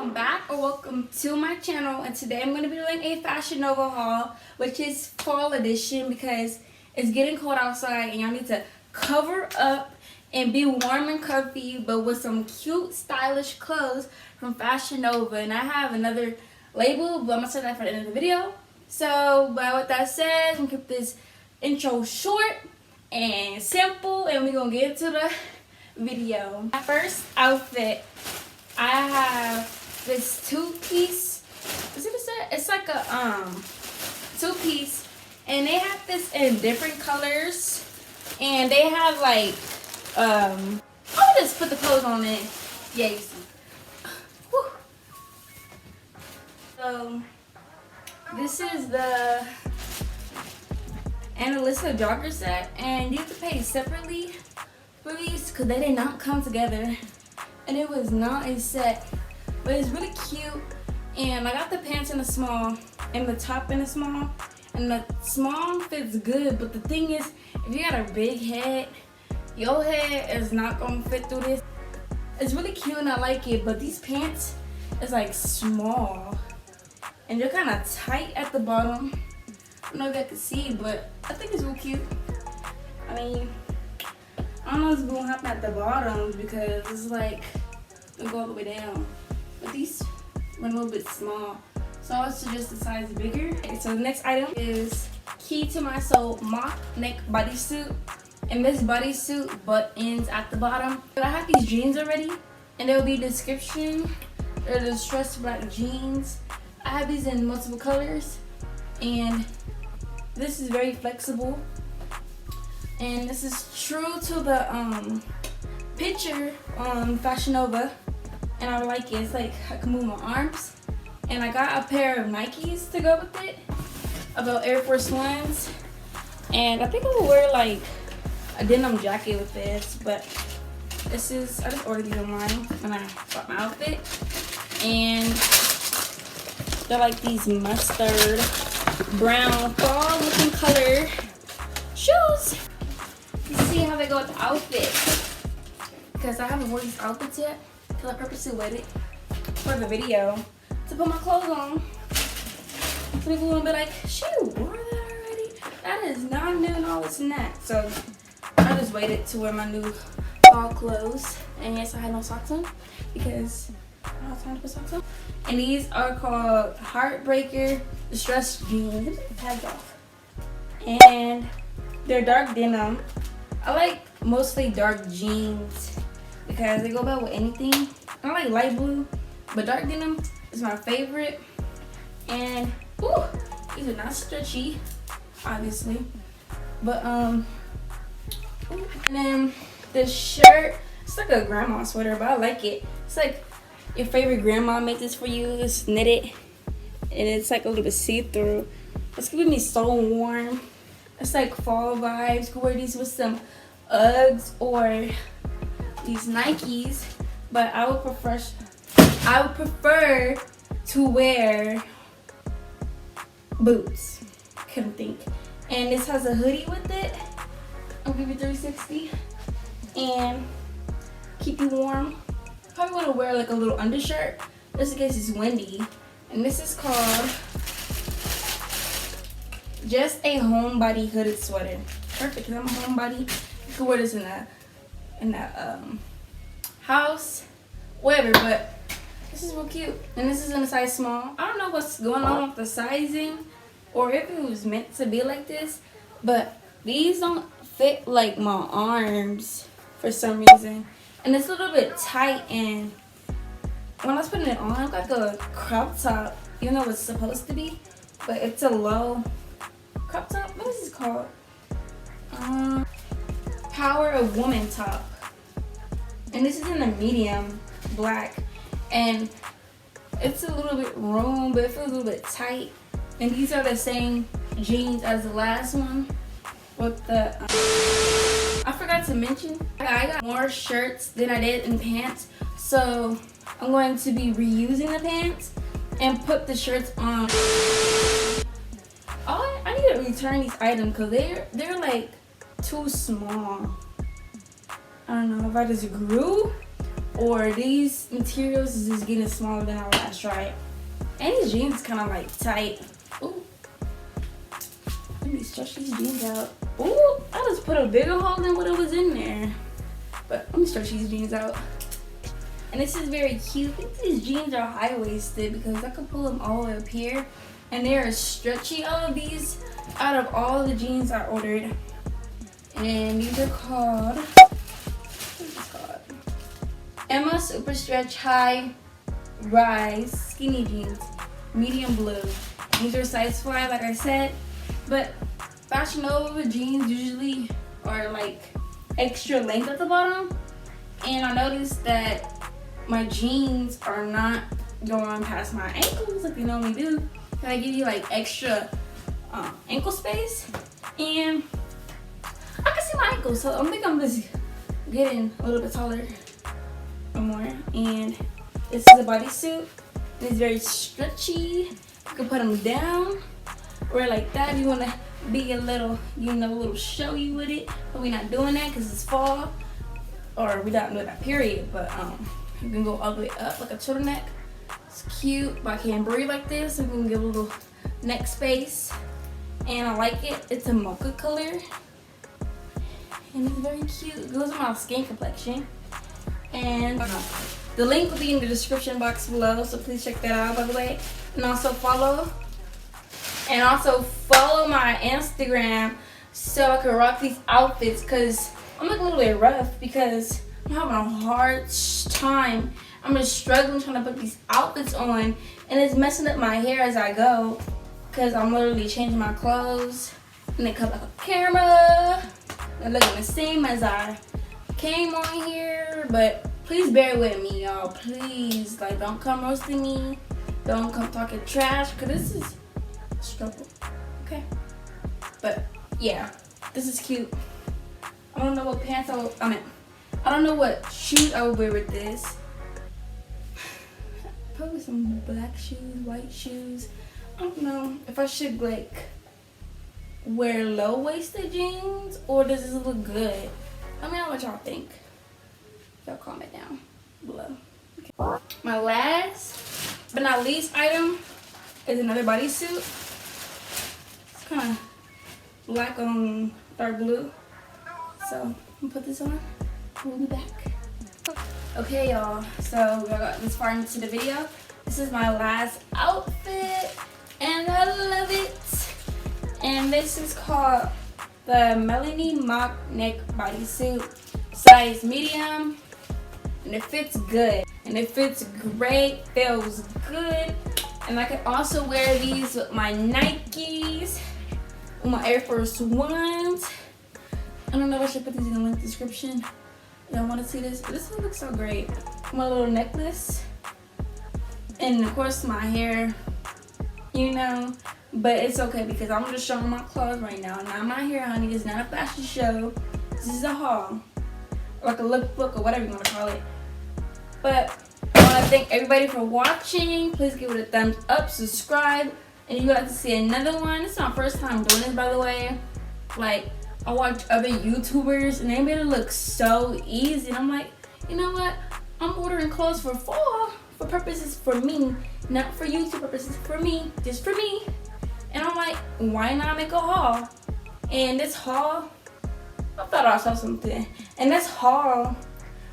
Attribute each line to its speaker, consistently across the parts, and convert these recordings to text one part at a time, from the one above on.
Speaker 1: welcome back or welcome to my channel, and today I'm going to be doing a Fashion Nova haul, which is fall edition because it's getting cold outside and y'all need to cover up and be warm and comfy, but with some cute stylish clothes from Fashion Nova. And I have another label, but I'm going to say that for the end of the video. So with that said, I'm going to keep this intro short and simple, and we're going to get into the video. My first outfit, I have this two-piece. Is it a set? It's like a two-piece, and they have this in different colors, and they have like I'll just put the clothes on it. Yeah, you see. Whew. So this is the Analissa jogger set, and you have to pay separately for these because they did not come together. And it was not a set, but it's really cute. And I got the pants in a small and the top in a small, and the small fits good. But the thing is, if you got a big head, your head is not gonna fit through this. It's really cute and I like it, but these pants is like small and they're kind of tight at the bottom. I don't know if you can see, but I think it's real cute. I mean, I don't know what's gonna happen at the bottom because it's like it'll go all the way down. But these went a little bit small, so I would suggest the size bigger. Okay, so the next item is Key to My Soul mock neck bodysuit, and this bodysuit butt ends at the bottom. But I have these jeans already, and there will be a description. They're the distressed black jeans. I have these in multiple colors, and this is very flexible. And this is true to the picture on Fashion Nova, and I like it. It's like I can move my arms, and I got a pair of Nikes to go with it, about Air Force Ones, and I think I will wear like a denim jacket with this. But this is, I just ordered these online when I bought my outfit, and they're like these mustard brown fall looking color shoes. You see how they go with the outfit, because I haven't worn these outfits yet because I purposely waited for the video to put my clothes on. So people will be like, she wore that already? That is not new and all this and that. So I just waited to wear my new fall clothes. And yes, I had no socks on because I don't have time to put socks on. And these are called Heartbreaker distressed jeans. Let me take the tags off. And they're dark denim. I like mostly dark jeans because they go well with anything. I like light blue, but dark denim is my favorite. And ooh, these are not stretchy, obviously. But and then this shirt, it's like a grandma sweater, but I like it. It's like your favorite grandma made this for you. It's knitted, and it's like a little bit see-through. It's gonna be so warm. It's like fall vibes. You can wear these with some Uggs or these Nikes, but I would prefer to wear boots. Couldn't think. And this has a hoodie with it. I'll give you 360 and keep you warm. Probably want to wear like a little undershirt just in case it's windy. And this is called just a homebody hooded sweater. Perfect, because I'm a homebody. You can wear this in the house, whatever. But this is real cute, and this is in a size small. I don't know what's going on with the sizing, or if it was meant to be like this, but these don't fit like my arms for some reason, and it's a little bit tight. And when I was putting it on, it's like a crop top, even though it's supposed to be, but it's a low crop top. What is this called? Power of Woman top, and this is in a medium black, and it's a little bit room, but it feels a little bit tight. And these are the same jeans as the last one with the I forgot to mention, I got more shirts than I did in pants, so I'm going to be reusing the pants and put the shirts on. I need to return these items because they're like too small. I don't know if I just grew or these materials is just getting smaller than I last tried. And these jeans kind of like tight. Ooh. Let me stretch these jeans out. Ooh, I just put a bigger hole than what it was in there. But let me stretch these jeans out. And this is very cute. I think these jeans are high-waisted because I could pull them all the way up here. And they are stretchy, all of these, out of all the jeans I ordered. And these are called, what is this called? Emma Super Stretch High Rise Skinny Jeans, medium blue. These are size 5, like I said. But Fashion Nova jeans usually are like extra length at the bottom. And I noticed that my jeans are not going past my ankles like they normally do. So I give you like extra ankle space, and I can see my ankles, so I think I'm just getting a little bit taller or more. And this is a bodysuit. It's very stretchy. You can put them down or like that if you want to be a little, you know, a little showy with it. But we're not doing that because it's fall, or we're not doing that period. But you can go all the way up like a turtleneck. It's cute, but I can't breathe like this. So we can give a little neck space. And I like it. It's a mocha color. And it's very cute. It goes with my skin complexion. And the link will be in the description box below. So please check that out, by the way. And also follow my Instagram so I can rock these outfits. Because I'm like a little bit rough because I'm having a hard time. I'm just struggling trying to put these outfits on, and it's messing up my hair as I go because I'm literally changing my clothes and they come like a camera. They're looking the same as I came on here, but please bear with me, y'all. Please, like, don't come roasting me. Don't come talking trash because this is a struggle, okay? But yeah, this is cute. I don't know what pants I don't know what shoes I would wear with this. Probably some black shoes, white shoes. I don't know if I should like wear low-waisted jeans or does this look good? Let me know what y'all think. Y'all comment down below. Okay. My last but not least item is another bodysuit. It's kind of black on dark blue. So I'm gonna put this on. We'll be back. Okay, y'all, so we got this far into the video. This is my last outfit and I love it. And this is called the Melanie mock neck bodysuit, size medium, and it fits good. And it fits great, feels good. And I can also wear these with my Nikes, with my Air Force Ones. I don't know if I should put these in the link description. Y'all want to see this? But this one looks so great. My little necklace. And of course my hair, you know. But it's okay because I'm just showing my clothes right now. And I'm not here, honey. It's not a fashion show. This is a haul. Like a lookbook or whatever you want to call it. But I want to thank everybody for watching. Please give it a thumbs up, subscribe. And if you'd like to see another one. It's my first time doing this, by the way. Like, I watch other YouTubers and they made it look so easy. And I'm like, you know what? I'm ordering clothes for fall for purposes for me, not for YouTube purposes, for me, just for me. And I'm like, why not make a haul? And this haul, I thought I saw something. And this haul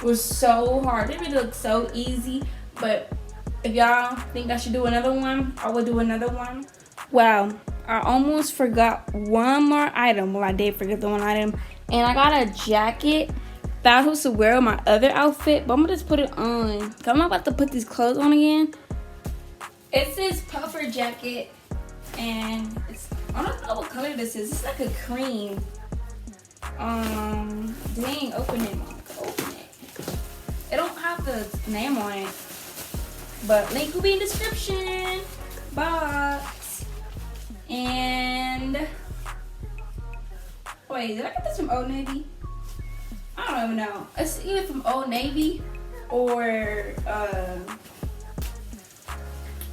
Speaker 1: was so hard. It made it look so easy. But if y'all think I should do another one, I will do another one. Wow. I almost forgot one more item. Well, I did forget the one item. And I got a jacket that I was supposed to wear with my other outfit. But I'm going to just put it on. I'm about to put these clothes on again. It's this puffer jacket. And it's, I don't know what color this is. It's like a cream. Dang, open it, Mom. Open it. It don't have the name on it. But link will be in the description box. And wait, did I get this from Old Navy? I don't even know. It's either from Old Navy or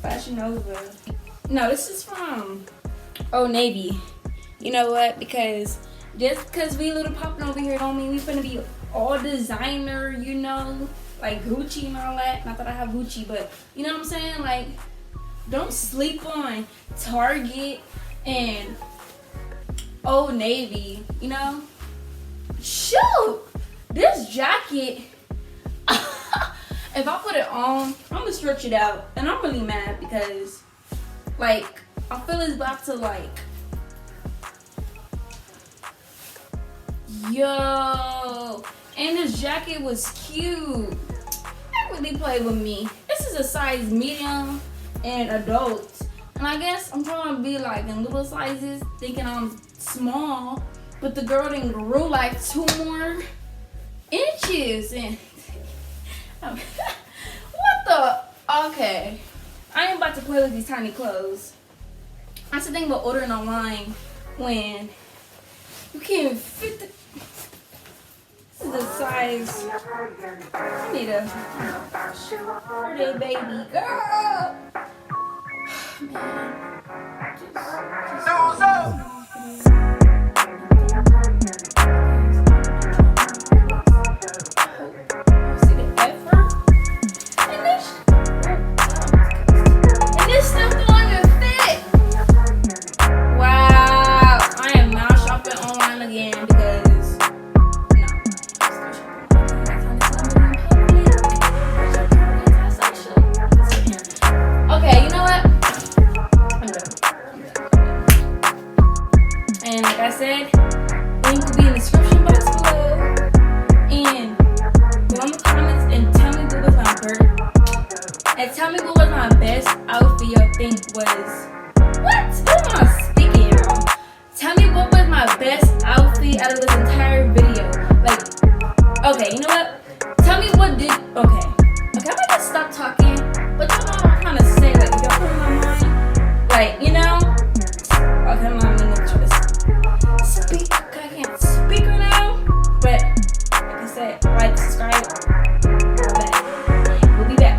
Speaker 1: Fashion Nova. No, this is from Old Navy. You know what? Because just because we little popping over here don't mean we finna be all designer, you know, like Gucci and all that. Not that I have Gucci, but you know what I'm saying? Like, don't sleep on Target and Old Navy, you know? Shoot! This jacket, if I put it on, I'm gonna stretch it out. And I'm really mad because, like, I feel it's about to, like, yo. And this jacket was cute. They really played with me. This is a size medium and adult. And I guess I'm trying to be like in little sizes, thinking I'm small. But the girl didn't grew like 2 more inches. And what the? Okay. I ain't about to play with these tiny clothes. That's the thing about ordering online when you can't even fit the. This is a size. I need a birthday baby girl. Man. See the effort? And this stuff don't even fit. Wow. I am not shopping online again because. Okay, you know what? I'm done. And like I said, link will be in the description box below. And go in the comments and tell me what was my birthday. And tell me what was my best outfit you think was. What am I speaking of? Tell me what was my best outfit out of this entire video. Like, okay, you know what? Tell me what did. Okay, I'm gonna just stop talking. But y'all know what I'm trying to say. Like, if y'all put in my mind, like, you know. Okay, I'm not even trying to speak. I can't speak right now. But like I said, like, subscribe. All that. We'll be back.